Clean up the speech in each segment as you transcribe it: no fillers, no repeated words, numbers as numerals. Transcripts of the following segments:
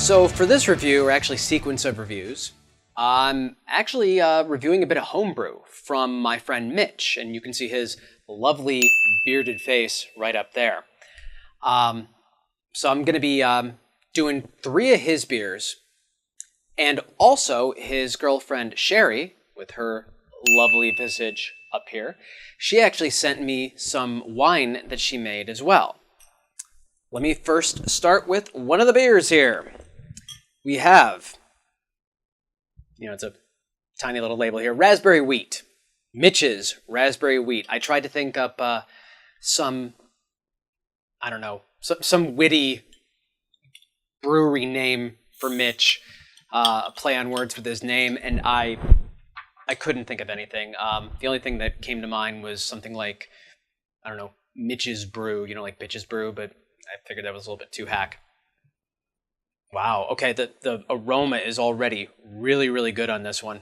So for this review, or actually sequence of reviews, I'm actually reviewing a bit of homebrew from my friend Mitch, and you can see his lovely bearded face right up there. So I'm going to be doing 3 of his beers, and also his girlfriend Sherri, with her lovely visage up here, she actually sent me some wine that she made as well. Let me first start with one of the beers here. We have, it's a tiny little label here, raspberry wheat. Mitch's raspberry wheat. I tried to think up some witty brewery name for Mitch, a play on words with his name, and I couldn't think of anything. The only thing that came to mind was something like, Mitch's Brew, like Bitch's Brew, but I figured that was a little bit too hack. Wow, okay, the aroma is already really, really good on this one.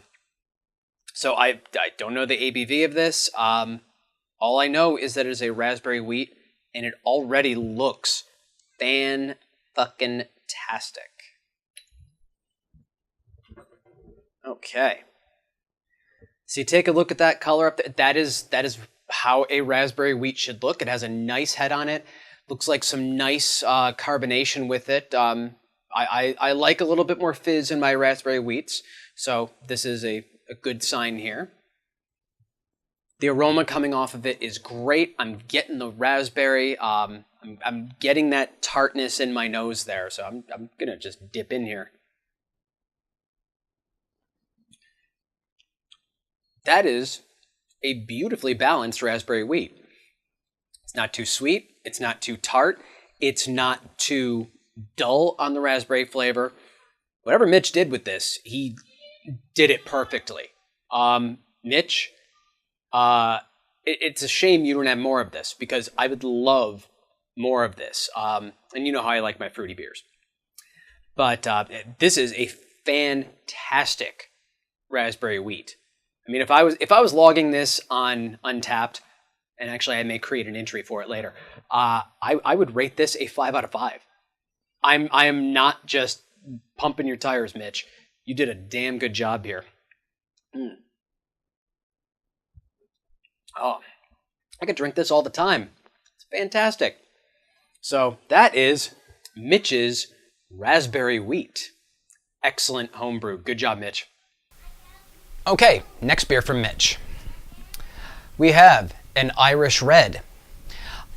So I don't know the ABV of this. All I know is that it is a raspberry wheat, and it already looks fan-fucking-tastic. Okay. So you take a look at that color up there. That is how a raspberry wheat should look. It has a nice head on it. Looks like some nice carbonation with it. I like a little bit more fizz in my raspberry wheats, so this is a good sign here. The aroma coming off of it is great. I'm getting the raspberry. I'm getting that tartness in my nose there, so I'm gonna just dip in here. That is a beautifully balanced raspberry wheat. It's not too sweet. It's not too tart. It's not too dull on the raspberry flavor. Whatever Mitch did with this, he did it perfectly. Mitch, it's a shame you don't have more of this, because I would love more of this. And you know how I like my fruity beers. But this is a fantastic raspberry wheat. I mean, if I was logging this on Untapped, and actually I may create an entry for it later, I would rate this a 5 out of 5. I am not just pumping your tires, Mitch. You did a damn good job here. Oh, I could drink this all the time. It's fantastic. So that is Mitch's raspberry wheat. Excellent homebrew. Good job, Mitch. Okay, next beer from Mitch. We have an Irish Red.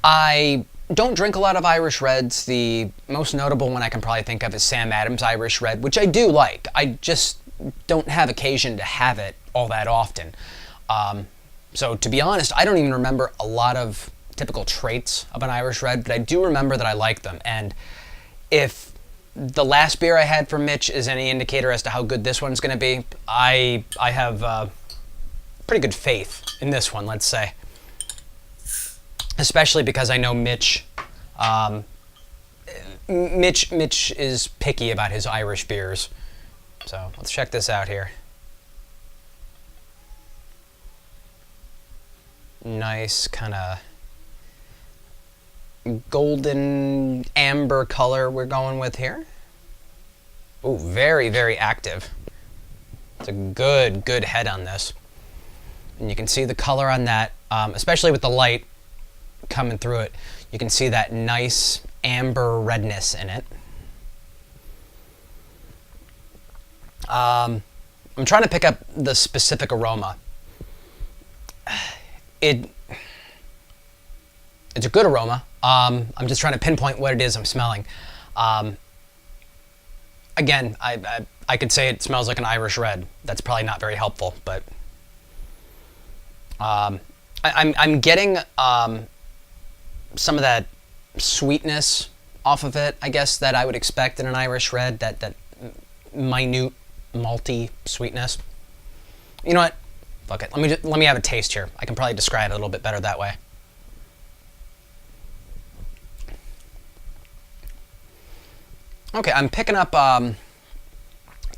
I don't drink a lot of Irish Reds. The most notable one I can probably think of is Sam Adams Irish Red, which I do like. I just don't have occasion to have it all that often. So to be honest, I don't even remember a lot of typical traits of an Irish Red, but I do remember that I like them. And if the last beer I had from Mitch is any indicator as to how good this one's going to be, I have pretty good faith in this one, let's say. Especially because I know Mitch is picky about his Irish beers. So let's check this out here. Nice kind of golden amber color we're going with here. Ooh, very, very active. It's a good head on this. And you can see the color on that, especially with the light coming through it. You can see that nice amber redness in it. I'm trying to pick up the specific aroma. It's a good aroma. I'm just trying to pinpoint what it is I'm smelling. Again, I could say it smells like an Irish Red. That's probably not very helpful, but I'm getting some of that sweetness off of it, I guess, that I would expect in an Irish Red, that minute malty sweetness. You know what? Fuck it. Let me have a taste here. I can probably describe it a little bit better that way. Okay, I'm picking up kind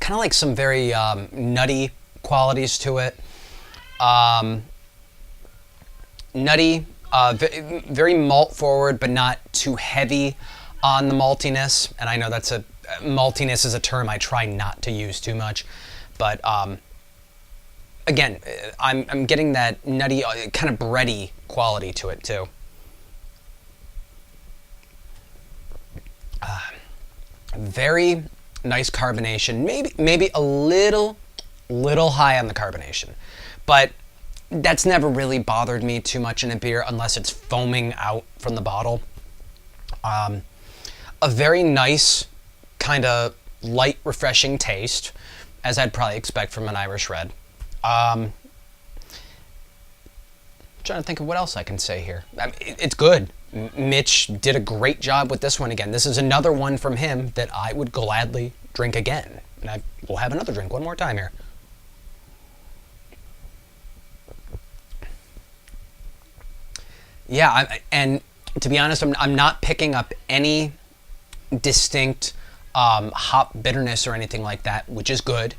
of like some very nutty qualities to it. Nutty, very malt forward, but not too heavy on the maltiness. And I know that's a maltiness is a term I try not to use too much, but again, I'm getting that nutty, kind of bready quality to it too. Very nice carbonation, maybe a little high on the carbonation, but that's never really bothered me too much in a beer unless it's foaming out from the bottle. A very nice, kind of light, refreshing taste, as I'd probably expect from an Irish Red. Trying to think of what else I can say here. I mean, it's good. Mitch did a great job with this one again. This is another one from him that I would gladly drink again. And we'll have another drink one more time here. Yeah, and to be honest, I'm not picking up any distinct hop bitterness or anything like that, which is good.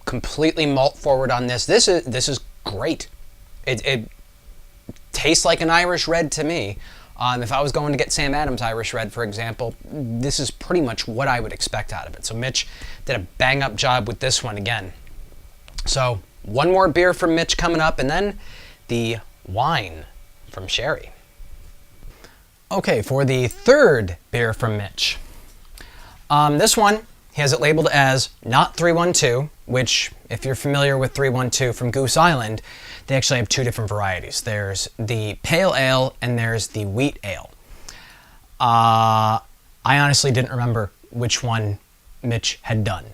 Completely malt forward on this. This is great. It tastes like an Irish Red to me. If I was going to get Sam Adams Irish Red, for example, this is pretty much what I would expect out of it. So Mitch did a bang-up job with this one again. So one more beer from Mitch coming up, and then the wine from Sherri. Okay, for the third beer from Mitch. This one, he has it labeled as not 312, which, if you're familiar with 312 from Goose Island, they actually have two different varieties. There's the pale ale and there's the wheat ale. I honestly didn't remember which one Mitch had done.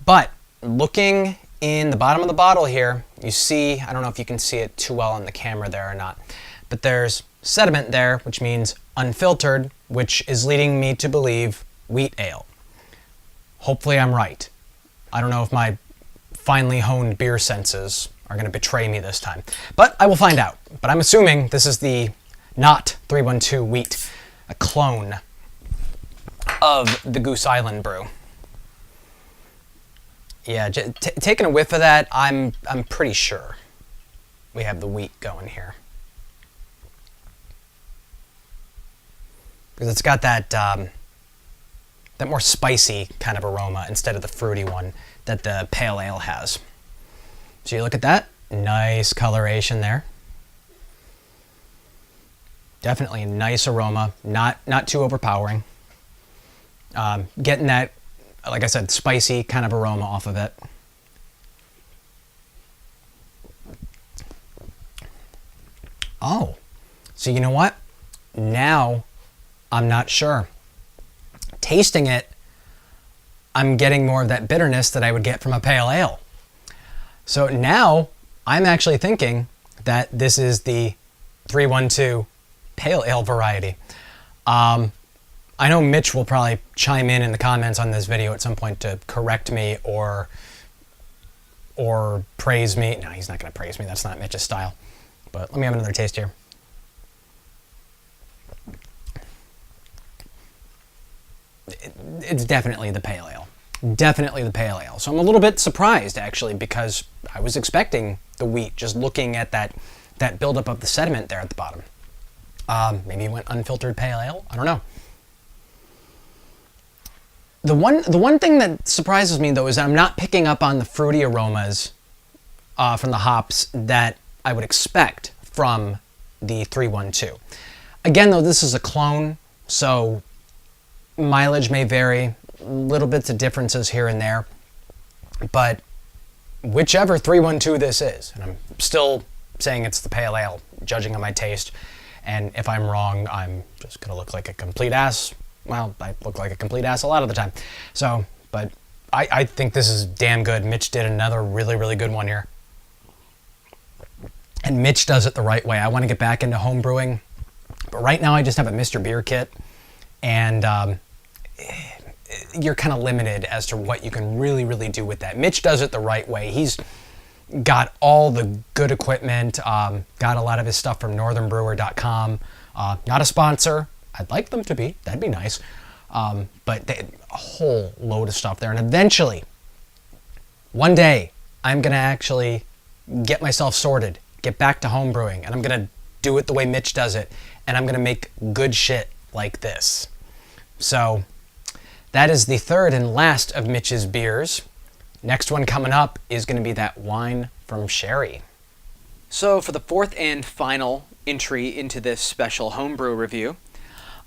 But looking in the bottom of the bottle here, you see, I don't know if you can see it too well on the camera there or not, but there's sediment there, which means unfiltered, which is leading me to believe wheat ale. Hopefully I'm right. I don't know if my finely honed beer senses are going to betray me this time, but I will find out. But I'm assuming this is the not 312 wheat, a clone of the Goose Island brew. Yeah, taking a whiff of that, I'm pretty sure we have the wheat going here. Because it's got that that more spicy kind of aroma instead of the fruity one that the pale ale has. So you look at that, nice coloration there. Definitely a nice aroma, not too overpowering. Getting that, like I said, spicy kind of aroma off of it. Oh, so you know what? Now I'm not sure. Tasting it, I'm getting more of that bitterness that I would get from a pale ale. So now I'm actually thinking that this is the 312 pale ale variety. I know Mitch will probably chime in the comments on this video at some point to correct me or praise me. No, he's not going to praise me. That's not Mitch's style. But let me have another taste here. It's definitely the pale ale. Definitely the pale ale. So I'm a little bit surprised, actually, because I was expecting the wheat, just looking at that buildup of the sediment there at the bottom. Maybe it went unfiltered pale ale? I don't know. The one thing that surprises me, though, is that I'm not picking up on the fruity aromas from the hops that I would expect from the 312. Again, though, this is a clone, so mileage may vary, little bits of differences here and there, but whichever 312 this is, and I'm still saying it's the pale ale, judging on my taste, and if I'm wrong, I'm just gonna look like a complete ass. Well, I look like a complete ass a lot of the time. So, but I think this is damn good. Mitch did another really, really good one here. And Mitch does it the right way. I want to get back into home brewing, but right now I just have a Mr. Beer kit, and you're kind of limited as to what you can really, really do with that. Mitch does it the right way. He's got all the good equipment, got a lot of his stuff from northernbrewer.com. Not a sponsor. I'd like them to be. That'd be nice. But a whole load of stuff there. And eventually, one day, I'm going to actually get myself sorted, get back to home brewing, and I'm going to do it the way Mitch does it, and I'm going to make good shit like this. So that is the third and last of Mitch's beers. Next one coming up is going to be that wine from Sherri. So for the fourth and final entry into this special homebrew review,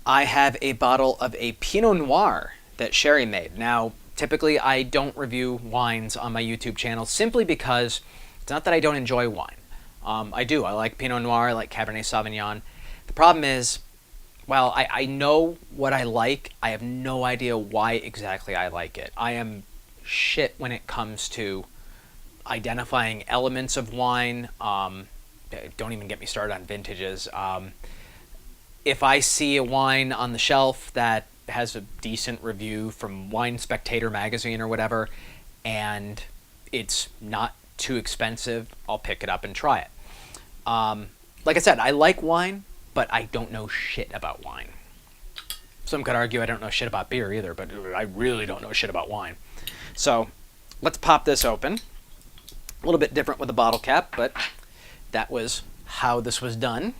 I have a bottle of a Pinot Noir that Sherri made. Now, typically I don't review wines on my YouTube channel simply because it's not that I don't enjoy wine. I do. I like Pinot Noir, I like Cabernet Sauvignon. The problem is, well, I know what I like. I have no idea why exactly I like it. I am shit when it comes to identifying elements of wine. Don't even get me started on vintages. If I see a wine on the shelf that has a decent review from Wine Spectator magazine or whatever, and it's not too expensive, I'll pick it up and try it. Like I said, I like wine, but I don't know shit about wine. Some could argue I don't know shit about beer either, but I really don't know shit about wine. So let's pop this open. A little bit different with the bottle cap, but that was how this was done.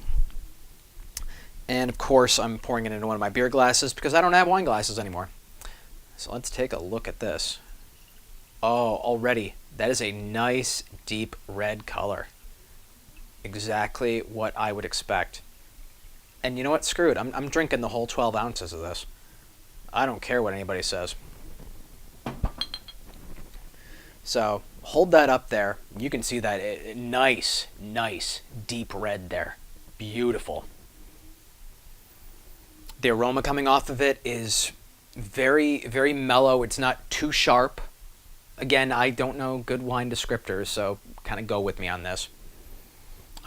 And of course, I'm pouring it into one of my beer glasses because I don't have wine glasses anymore. So let's take a look at this. Oh, already, that is a nice deep red color. Exactly what I would expect. And you know what? Screw it. I'm drinking the whole 12 ounces of this. I don't care what anybody says. So hold that up there. You can see that nice deep red there. Beautiful. The aroma coming off of it is very mellow. It's not too sharp. Again, I don't know good wine descriptors, so kind of go with me on this.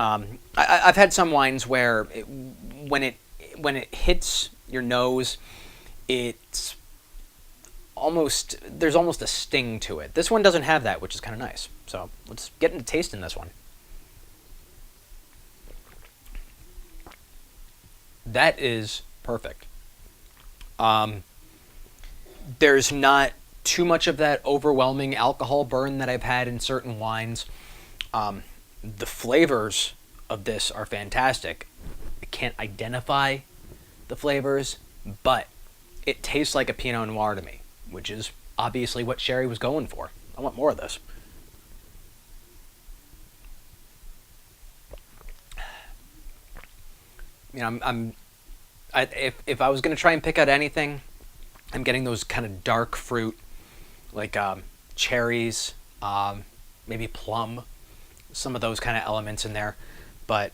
I've had some wines where when it hits your nose, there's almost a sting to it. This one doesn't have that, which is kind of nice. So let's get into tasting this one. That is perfect. There's not too much of that overwhelming alcohol burn that I've had in certain wines. The flavors of this are fantastic. I can't identify the flavors, but it tastes like a Pinot Noir to me, which is obviously what Sherri was going for. I want more of this. You know, if I was going to try and pick out anything, I'm getting those kind of dark fruit, like cherries, maybe plum, some of those kind of elements in there. But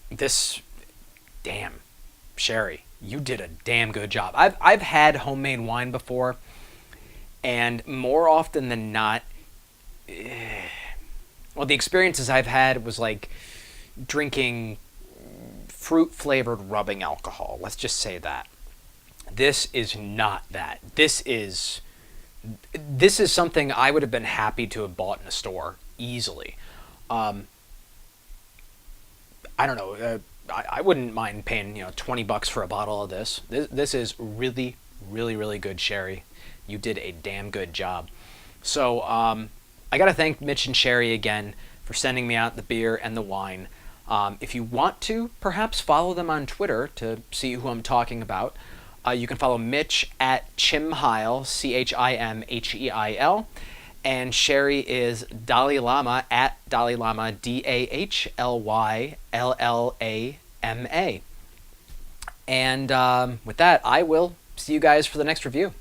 this, damn, Sherri, you did a damn good job. I've had homemade wine before, and more often than not, well, the experiences I've had was like drinking fruit-flavored rubbing alcohol. Let's just say that. This is not that. This is something I would have been happy to have bought in a store easily. I don't know. I wouldn't mind paying $20 for a bottle of this. This is really good, Sherri. You did a damn good job. So I got to thank Mitch and Sherri again for sending me out the beer and the wine. If you want to, perhaps follow them on Twitter to see who I'm talking about. You can follow Mitch at Chimheil, CHIMHEIL, and Sherri is Dalai Lama at Dalai Lama, DAHLYLLAMA. And with that, I will see you guys for the next review.